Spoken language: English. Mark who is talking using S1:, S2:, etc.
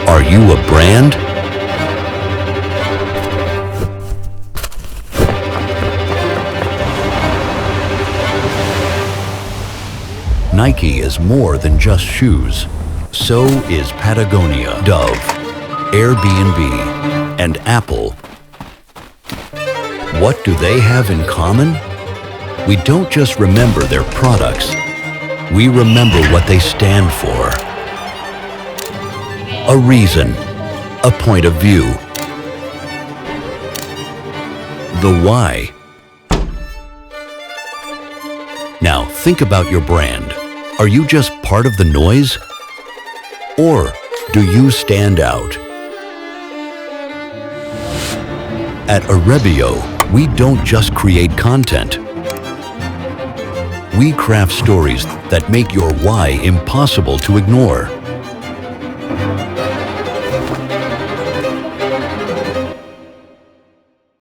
S1: Are you a brand? Nike is more than just shoes. So is Patagonia, Dove, Airbnb, and Apple. What do they have in common? We don't just remember their products. We remember what they stand for. A reason, a point of view. The why. Now think about your brand. Are you just part of the noise? Or do you stand out? At Arabiio, we don't just create content. We craft stories that make your why impossible to ignore.